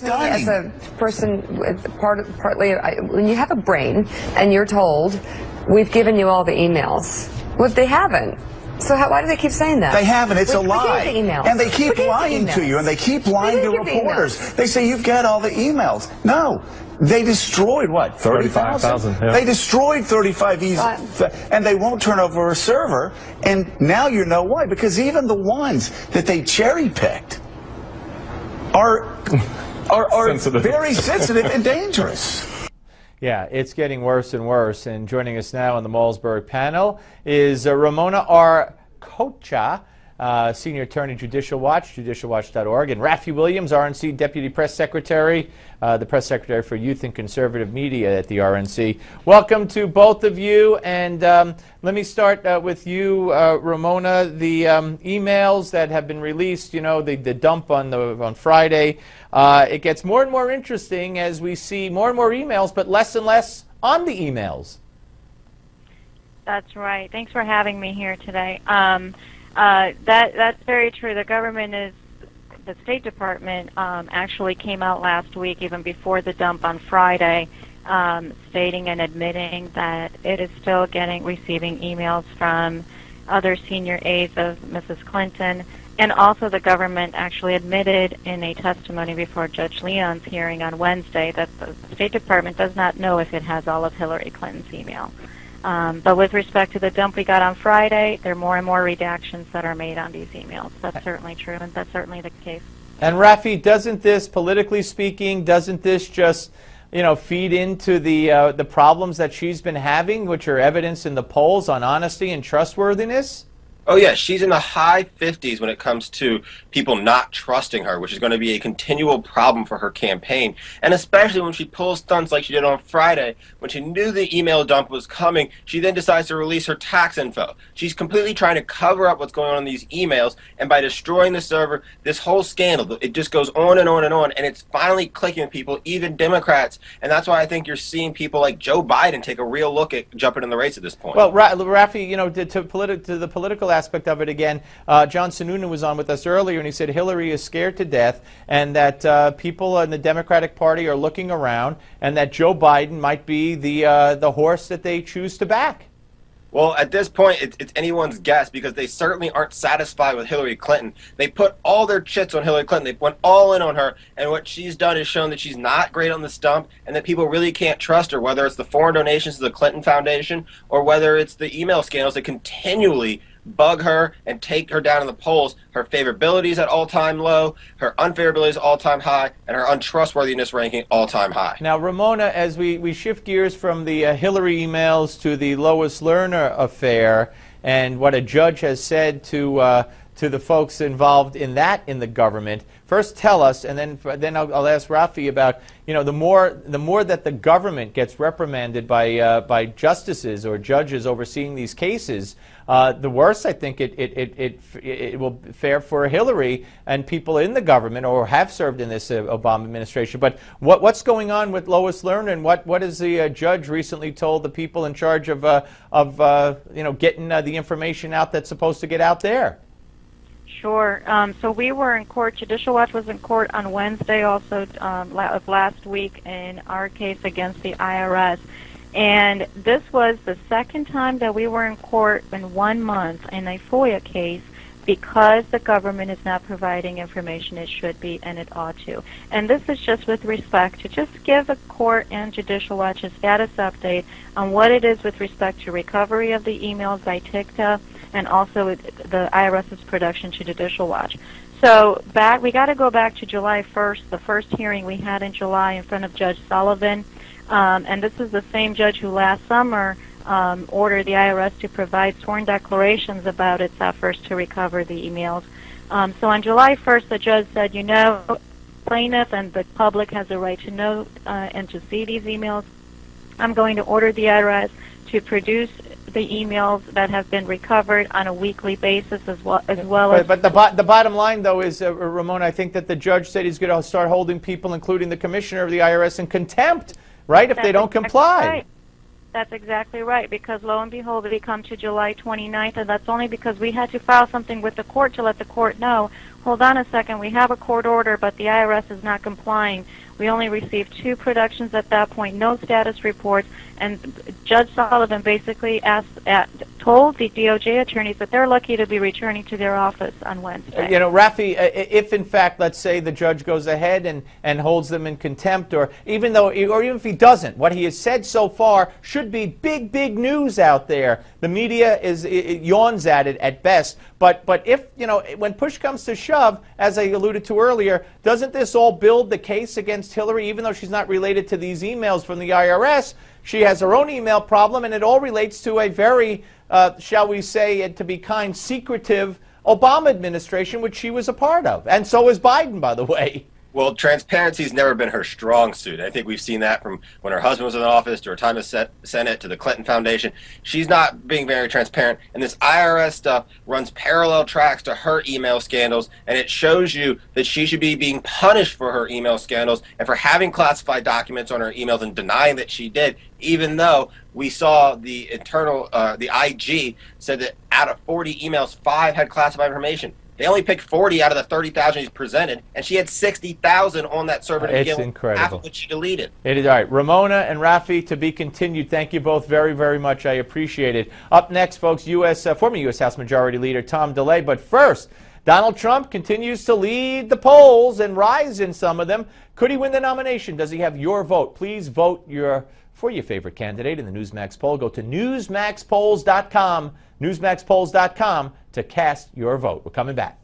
stunning. As a person, partly, when you have a brain and you're told, we've given you all the emails. Well, they haven't. So why do they keep saying that? They haven't. It's a lie. We gave the emails. And they keep lying to you, and they keep lying to reporters. They say, you've got all the emails. No. They destroyed, what, 35,000? Yeah. They destroyed 35 and they won't turn over a server. And now you know why. Because even the ones that they cherry-picked are very sensitive and dangerous. Yeah, it's getting worse and worse. And joining us now on the Malzberg panel is Ramona R. Kocha, Senior Attorney, Judicial Watch, judicialwatch.org, and Rafi Williams, RNC Deputy Press Secretary, the Press Secretary for Youth and Conservative Media at the RNC. Welcome to both of you. And let me start with you, Ramona. The emails that have been released, you know, the dump on Friday, it gets more and more interesting as we see more and more emails, but less and less on the emails. That's right. Thanks for having me here today. That's very true. The State Department actually came out last week, even before the dump on Friday, stating and admitting that it is still receiving emails from other senior aides of Mrs. Clinton, and also the government actually admitted in a testimony before Judge Leon's hearing on Wednesday that the State Department does not know if it has all of Hillary Clinton's email. But with respect to the dump we got on Friday, there are more and more redactions that are made on these emails. That's certainly true, and that's certainly the case. And Rafi, doesn't this, politically speaking, doesn't this just, you know, feed into the problems that she's been having, which are evidenced in the polls on honesty and trustworthiness? Oh, yeah, she's in the high 50s when it comes to people not trusting her, which is going to be a continual problem for her campaign. And especially when she pulls stunts like she did on Friday, when she knew the email dump was coming, she then decides to release her tax info. She's completely trying to cover up what's going on in these emails, and by destroying the server, this whole scandal, it just goes on and on and on, and it's finally clicking with people, even Democrats. And that's why I think you're seeing people like Joe Biden take a real look at jumping in the race at this point. Well, Rafi, you know, to the political aspect of it again, John Sununu was on with us earlier, and he said Hillary is scared to death, and that people in the Democratic Party are looking around, and that Joe Biden might be the horse that they choose to back. Well, at this point, it's anyone's guess, because they certainly aren't satisfied with Hillary Clinton. They put all their chips on Hillary Clinton. They went all in on her, and what she's done is shown that she's not great on the stump and that people really can't trust her, whether it's the foreign donations to the Clinton Foundation or whether it's the email scandals that continually bug her and take her down in the polls. Her favorability is at all-time low, her unfavorability is all-time high, and her untrustworthiness ranking all-time high. Now, Ramona, as we shift gears from the Hillary emails to the Lois Lerner affair and what a judge has said to the folks involved in that in the government, first tell us, and then I'll ask Rafi about, you know, the more that the government gets reprimanded by justices or judges overseeing these cases, the worse I think it will fare for Hillary and people in the government or have served in this Obama administration. But what's going on with Lois Lerner, and what has the judge recently told the people in charge of you know, getting the information out that's supposed to get out there? Sure. So we were in court. Judicial Watch was in court on Wednesday also of last week in our case against the IRS. And this was the second time that we were in court in 1 month in a FOIA case because the government is not providing information it should be and it ought to. And this is just with respect to just give the court and Judicial Watch a status update on what it is with respect to recovery of the emails by TICTA and also the IRS's production to Judicial Watch. So we got to go back to July 1st, the first hearing we had in July in front of Judge Sullivan. And this is the same judge who last summer ordered the IRS to provide sworn declarations about its efforts to recover the emails. So on July 1st, the judge said, you know, plaintiff and the public has a right to know and to see these emails. I'm going to order the IRS to produce the emails that have been recovered on a weekly basis as well as... But the bottom line, though, is, Ramona, I think that the judge said he's going to start holding people, including the commissioner of the IRS, in contempt, right, if they don't comply. Right. That's exactly right, because lo and behold, it come to July 29th, and that's only because we had to file something with the court to let the court know, hold on a second, we have a court order, but the IRS is not complying. We only received 2 productions at that point, no status reports, and Judge Sullivan basically told the DOJ attorneys that they're lucky to be returning to their office on Wednesday. You know, Rafi, if in fact, let's say the judge goes ahead and holds them in contempt, or even if he doesn't, what he has said so far should be big news out there. The media it yawns at it at best. But if, you know, when push comes to shove, as I alluded to earlier, doesn't this all build the case against Hillary, even though she's not related to these emails from the IRS? She has her own email problem, and it all relates to a very, shall we say, to be kind, secretive Obama administration, which she was a part of. And so is Biden, by the way. Well, transparency's never been her strong suit. I think we've seen that from when her husband was in office to her time as Senate to the Clinton Foundation. She's not being very transparent, and this IRS stuff runs parallel tracks to her email scandals, and it shows you that she should be being punished for her email scandals and for having classified documents on her emails and denying that she did, even though we saw the the IG said that out of 40 emails, 5 had classified information. They only picked 40 out of the 30,000 he's presented, and she had 60,000 on that server to begin with. It's incredible. Half of which she deleted. It is. All right, Ramona and Rafi, to be continued. Thank you both very much. I appreciate it. Up next, folks, former U.S. House Majority Leader Tom DeLay. But first, Donald Trump continues to lead the polls and rise in some of them. Could he win the nomination? Does he have your vote? Please vote for your favorite candidate in the Newsmax poll. Go to newsmaxpolls.com, newsmaxpolls.com, to cast your vote. We're coming back.